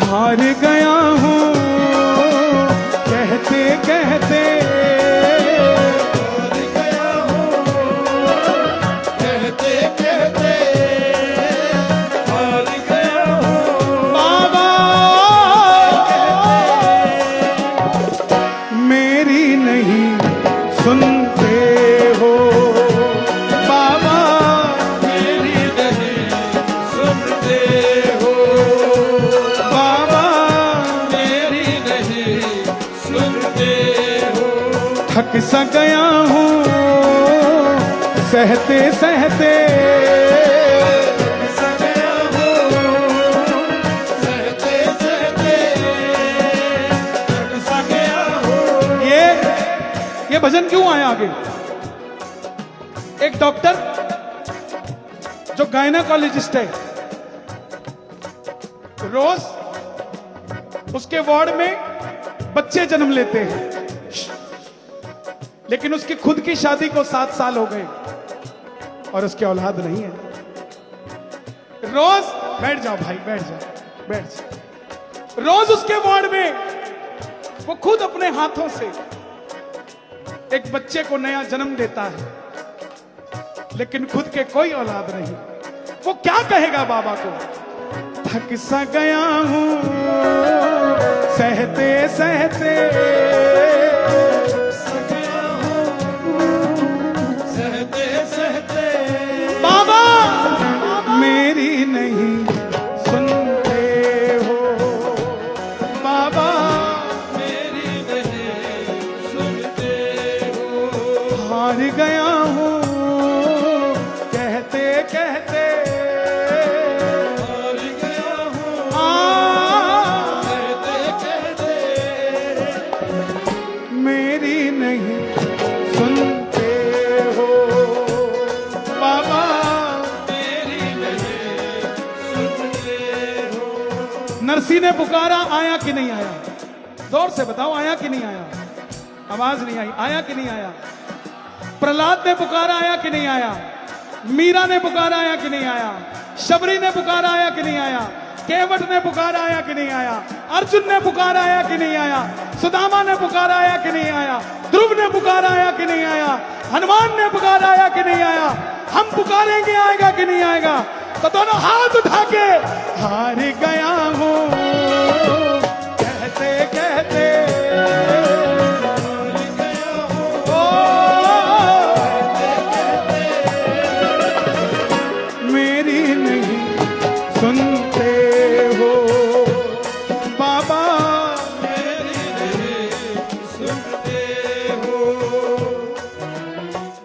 हार गया हूँ कहते कहते, हार गया हूँ कहते कहते, हार गया हूँ बाबा मेरी नहीं सुनते हो, बाबा मेरी नहीं सुनते हो, बाबा मेरी नहीं सुनते हो। थक सा गया हूँ सहते सहते, सगया हो सहते सहते, थक सगया हो। ये भजन क्यों आया आगे? एक डॉक्टर जो गायनाकोलॉजिस्ट है, रोज उसके वार्ड में बच्चे जन्म लेते हैं, लेकिन उसकी खुद की शादी को 7 साल हो गए और उसकी औलाद नहीं है। रोज बैठ जाओ भाई, बैठ जाओ, बैठ जाओ। रोज उसके वार्ड में वो खुद अपने हाथों से एक बच्चे को नया जन्म देता है, लेकिन खुद के कोई औलाद नहीं। वो क्या कहेगा बाबा को? थक सा गया हूं सहते सहते, सगया हो सहते सहते, बाबा मेरी नहीं सुनते हो, बाबा मेरी नहीं सुनते हो। हार गया हूं कहते कहते, हार गया हूँ आ कहते कहते, मेरी नहीं सुनते हो, बाबा मेरी नहीं सुनते हो। नरसी ने पुकारा, आया कि नहीं आया? जोर से बताओ, आया कि नहीं आया? आवाज नहीं आई, आया कि नहीं आया? प्रहलाद ने पुकारा, आया कि नहीं आया? मीरा ने पुकारा, आया कि नहीं आया? शबरी ने पुकारा, आया कि नहीं आया? केवट ने पुकारा, आया कि नहीं आया? अर्जुन ने पुकारा, आया कि नहीं आया? सुदामा ने पुकारा, आया कि नहीं आया? ध्रुव ने पुकारा, आया कि नहीं आया? हनुमान ने पुकारा, आया कि नहीं आया? हम पुकारेंगे, आएगा कि नहीं आएगा? तो दोनों हाथ उठा के, हार गया हूं कहते कहते, ओ मेरी नहीं सुनते हो, बाबा मेरी नहीं सुनते हो।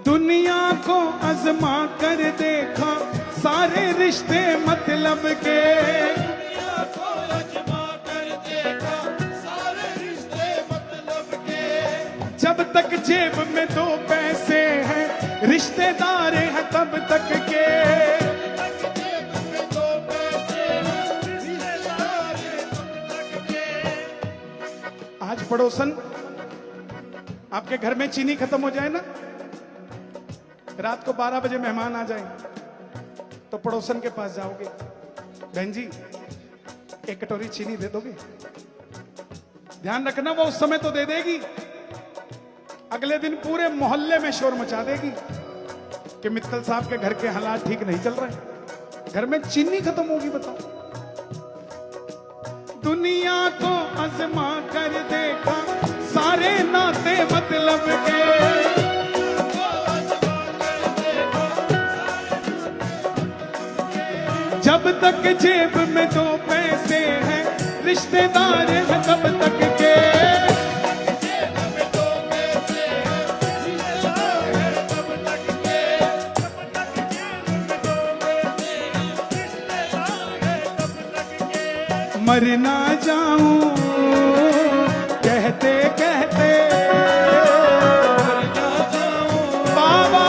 दुनिया को आजमा कर देखा सारे रिश्ते मतलब के, दुनिया को अजमा कर देखा सारे रिश्ते मतलब के, जब तक जेब में 2 पैसे हैं रिश्तेदार हैं तब तक के, जेब में 2 पैसे हैं, रिश्तेदार हैं तब तक के। आज पड़ोसन आपके घर में चीनी खत्म हो जाए ना, रात को 12 बजे मेहमान आ जाए तो पड़ोसन के पास जाओगे, बहन जी 1 कटोरी चीनी दे दोगे? ध्यान रखना, वो उस समय तो दे देगी, अगले दिन पूरे मोहल्ले में शोर मचा देगी कि मित्तल साहब के घर के हालात ठीक नहीं चल रहे, घर में चीनी खत्म होगी। बताओ, दुनिया को आजमा कर देखा सारे नाते मतलब के, जब तक जेब में 2 पैसे हैं रिश्तेदार हैं तब तक के, जेब में 2 पैसे हैं, रिश्तेदार हैं तब तक के, जब तक जेब में 2 पैसे हैं, रिश्तेदार हैं तब तक के। मर ना जाऊं कहते कहते, बाबा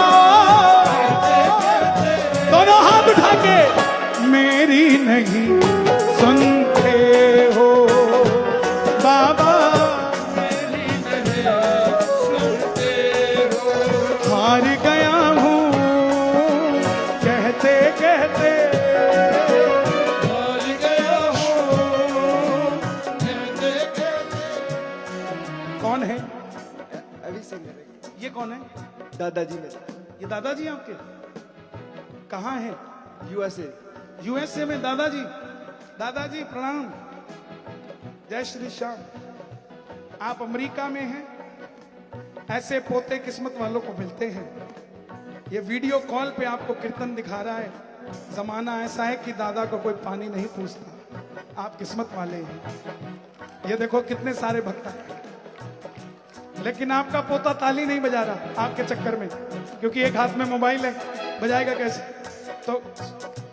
दोनों हाथ उठा के, मेरी नहीं सुनते हो, कौन है? दादाजी मेरे, ये दादाजी आपके कहाँ हैं? यूएसए। यूएसए में दादाजी। दादाजी प्रणाम, जय श्री श्याम। आप अमेरिका में हैं, ऐसे पोते किस्मत वालों को मिलते हैं। ये वीडियो कॉल पे आपको कीर्तन दिखा रहा है। जमाना ऐसा है कि दादा को कोई पानी नहीं पूछता। आप किस्मत वाले हैं। ये देखो कितने सारे भक्त हैं, लेकिन आपका पोता ताली नहीं बजा रहा आपके चक्कर में, क्योंकि एक हाथ में मोबाइल है, बजाएगा कैसे? तो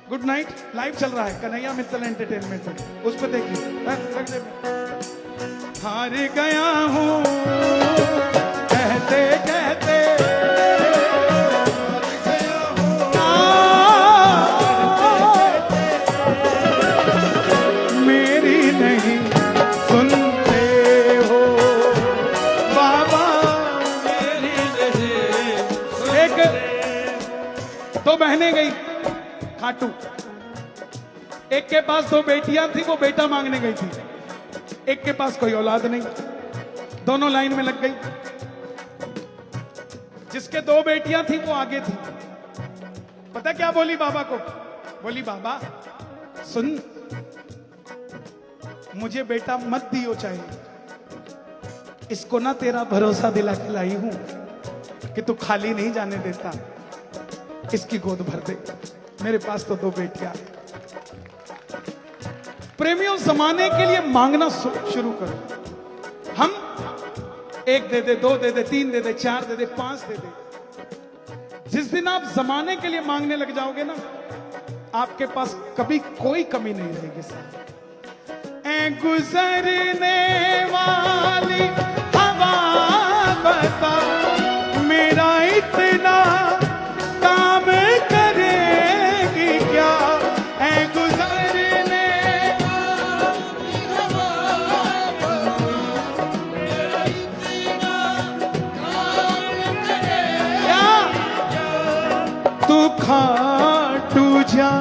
गुड नाइट लाइव चल रहा है, कन्हैया मित्तल एंटरटेनमेंट में, उस पर देखिए। हार गया हूँ कहते कहते, मेरी नहीं सुनते हो बाबा, मेरी नहीं। एक दो बहनें गई खाटू, एक के पास दो बेटियां थी, वो बेटा मांगने गई थी। एक के पास कोई औलाद नहीं, दोनों लाइन में लग गई। जिसके दो बेटियां थी वो आगे थी। पता क्या बोली बाबा को? बोली बाबा सुन, मुझे बेटा मत दियो चाहिए, इसको ना तेरा भरोसा दिला के लाई हूं कि तू खाली नहीं जाने देता, इसकी गोद भर दे, मेरे पास तो दो बेटियां। प्रेमियों, जमाने के लिए मांगना शुरू करो। हम एक दे दे, दो दे दे, तीन दे दे, चार दे दे, पांच दे दे। जिस दिन आप जमाने के लिए मांगने लग जाओगे ना, आपके पास कभी कोई कमी नहीं रहेगी साहब। ऐ गुजरने वाली हवा बता, मेरा इतना काम करेगी क्या? ऐ गुजरने वाली हवा बता, मेरा इतना काम करेगी क्या? तू खाटू जा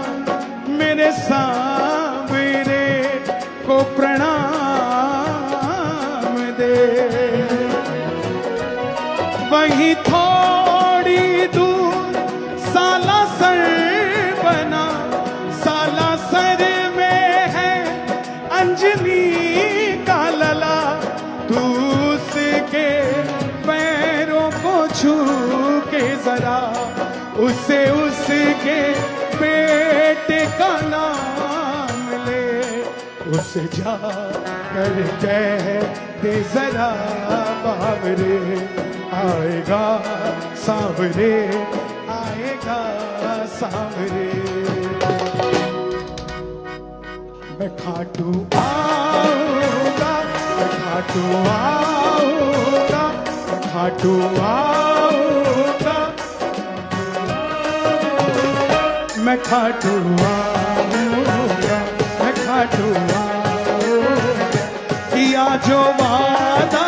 मेरे सांवरे को प्रणाम दे, वहीं थोड़ी दूर सालासर बना, सालासर में है अंजनी का लला, तू उसके पैरों को छू के जरा, उसे उसके बेटे का नाम ले, उसे जा कर कह दे जरा बावरे, आएगा सांवरे, आएगा सांवरे। मैं खाटू आऊंगा, मैं खाटू आऊंगा, मैं खाटू आऊंगा, मैं खाटू आऊंगा, मैं खाटू आऊंगा। किया जो वादा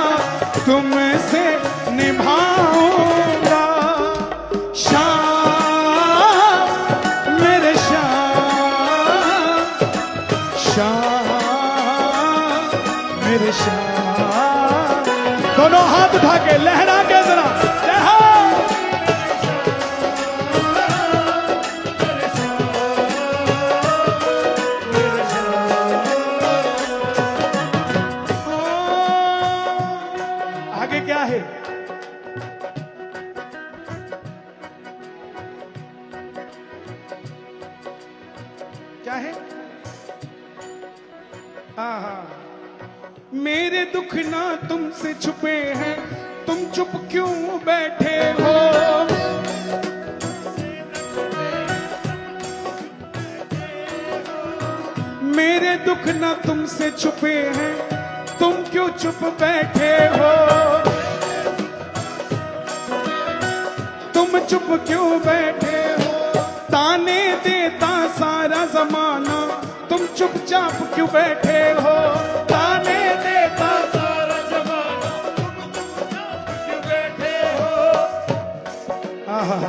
तुमसे निभाऊंगा, शाम मेरे शाम, शाम मेरे शाम। दोनों हाथ उठा के लहरा के जरा जय हो। आगे क्या है? क्या है? हाँ, मेरे दुख ना तुमसे छुपे हैं, तुम चुप क्यों बैठे हो? मेरे दुख ना तुमसे छुपे हैं, तुम क्यों चुप बैठे हो? तुम चुप क्यों बैठे हो? ताने देता सारा जमाना, तुम चुपचाप क्यों बैठे हो? ताने देता सारा जमाना, तुम चुपचाप क्यों बैठे हो? आहा,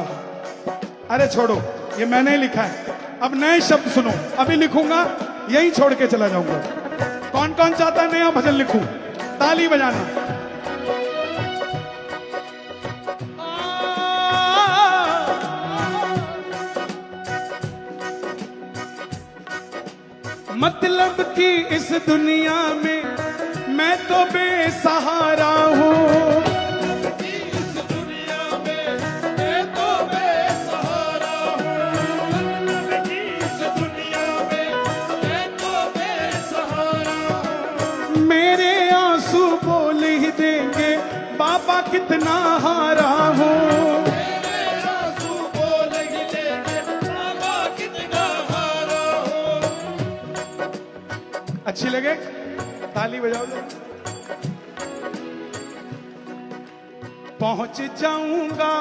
अरे छोड़ो, ये मैंने लिखा है। अब नए शब्द सुनो, अभी लिखूंगा यही छोड़ के चला जाऊंगा। कौन कौन चाहता है नया भजन लिखूं? ताली बजाना। मतलब कि इस दुनिया में मैं तो बेसहारा हूँ। इस दुनिया में मैं तो बेसहारा हूँ। मतलब कि इस दुनिया में मैं तो बेसहारा हूँ। मेरे आंसू बोल ही देंगे बाबा कितना हारा हूँ। मेरे आंसू बोल ही देंगे बाबा कितना हारा हूँ। अच्छी लगे? ताली बजाओ दो। पहुंच जाऊंगा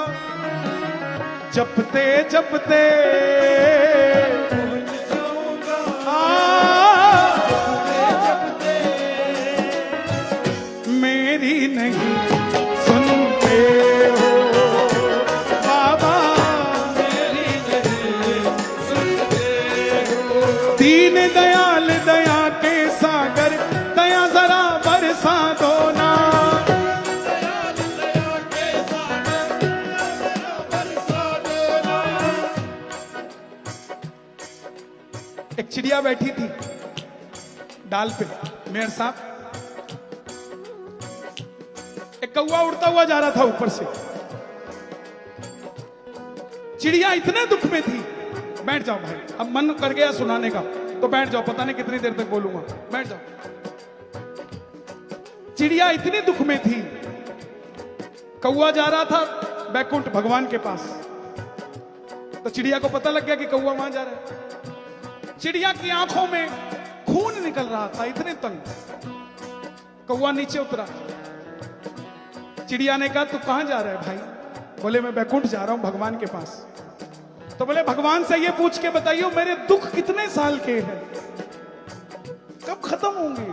जपते जपते, पहुंच जाऊंगा जपते मेरी नहीं सुनते हो बाबा, मेरी नहीं सुनते हो। दीन दयाल दया के सागर दया जरा बरसा दो ना। दयाल दया के सागर दया बरसा देना। एक चिड़िया बैठी थी डाल पे, मेयर साहब, एक कौवा उड़ता हुआ जा रहा था ऊपर से। चिड़िया इतने दुख में थी, बैठ जाओ भाई, अब मन कर गया सुनाने का तो बैठ जाओ, पता नहीं कितनी देर तक बोलूंगा, बैठ जाओ। चिड़िया इतनी दुख में थी, कौवा जा रहा था बैकुंठ भगवान के पास, तो चिड़िया को पता लग गया कि कौवा वहां जा रहा है। चिड़िया की आंखों में खून निकल रहा था, इतने तंग। कौवा नीचे उतरा, चिड़िया ने कहा तू कहां जा रहा है भाई? बोले मैं बैकुंठ जा रहा हूं भगवान के पास। तो बोले भगवान से ये पूछ के बताइए मेरे दुख कितने साल के हैं, कब खत्म होंगे?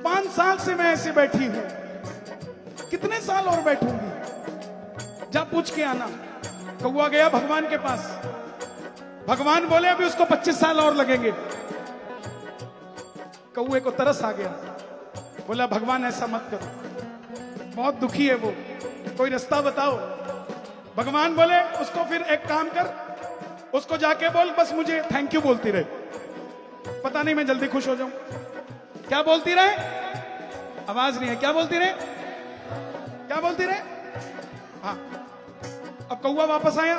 5 साल से मैं ऐसे बैठी हूं, कितने साल और बैठूंगी? जा पूछ के आना। कौवा गया भगवान के पास, भगवान बोले अभी उसको 25 साल और लगेंगे। कौवे को तरस आ गया, बोला भगवान ऐसा मत करो, बहुत दुखी है वो, कोई रास्ता बताओ। भगवान बोले उसको फिर एक काम कर, उसको जाके बोल बस मुझे थैंक यू बोलती रहे, पता नहीं मैं जल्दी खुश हो जाऊं। क्या बोलती रहे? आवाज नहीं है, क्या बोलती रहे? क्या बोलती रहे? हाँ। अब कौवा वापस आया,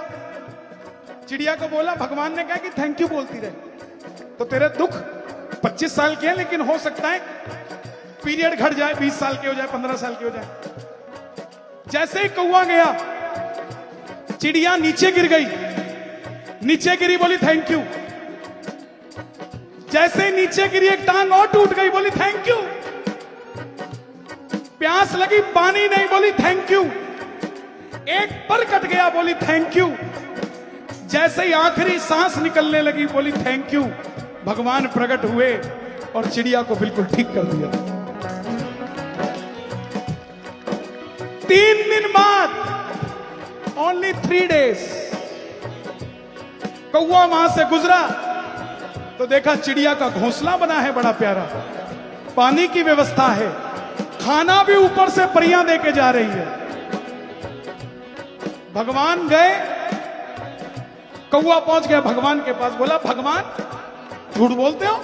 चिड़िया को बोला भगवान ने कहा कि थैंक यू बोलती रहे। तो तेरे दुख 25 साल के हैं, लेकिन हो सकता है पीरियड घट जाए, 20 साल के हो जाए, 15 साल के हो जाए। जैसे ही कौवा गया, चिड़िया नीचे गिर गई, नीचे गिरी, बोली थैंक यू। जैसे ही नीचे गिरी, एक टांग और टूट गई, बोली थैंक यू। प्यास लगी, पानी नहीं, बोली थैंक यू। एक पर कट गया, बोली थैंक यू। जैसे ही आखिरी सांस निकलने लगी, बोली थैंक यू। भगवान प्रकट हुए और चिड़िया को बिल्कुल ठीक कर दिया। 3 दिन बाद, ओनली 3 days, कौवा वहां से गुजरा तो देखा चिड़िया का घोंसला बना है बड़ा प्यारा, पानी की व्यवस्था है, खाना भी ऊपर से परियां देके जा रही है। भगवान गए, कौवा पहुंच गया भगवान के पास, बोला भगवान झूठ बोलते हो,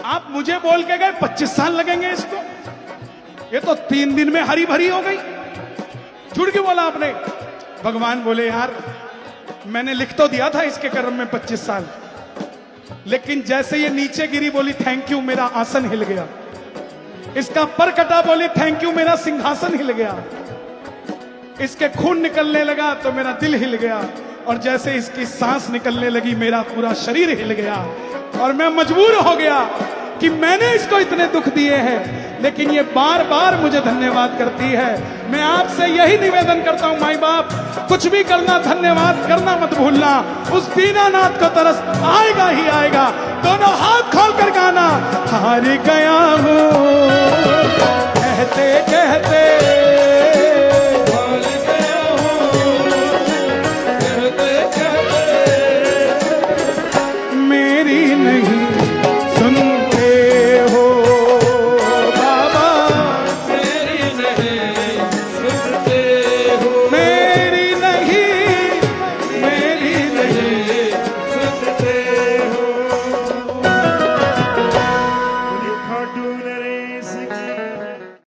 आप मुझे बोल के गए 25 साल लगेंगे इसको, ये तो 3 दिन में हरी भरी हो गई, झूठ क्यों बोला आपने? भगवान बोले यार मैंने लिख तो दिया था इसके कर्म में 25 साल, लेकिन जैसे ये नीचे गिरी, बोली थैंक यू, मेरा आसन हिल गया। इसका पर कटा, बोली थैंक यू, मेरा सिंहासन हिल गया। इसके खून निकलने लगा तो मेरा दिल हिल गया, और जैसे इसकी सांस निकलने लगी मेरा पूरा शरीर हिल गया, और मैं मजबूर हो गया कि मैंने इसको इतने दुख दिए हैं, लेकिन ये बार बार मुझे धन्यवाद करती है। मैं आपसे यही निवेदन करता हूं माई बाप, कुछ भी करना धन्यवाद करना मत भूलना, उस दीनानाथ को तरस आएगा ही आएगा। दोनों हाथ खोलकर गाना, हार गया हूं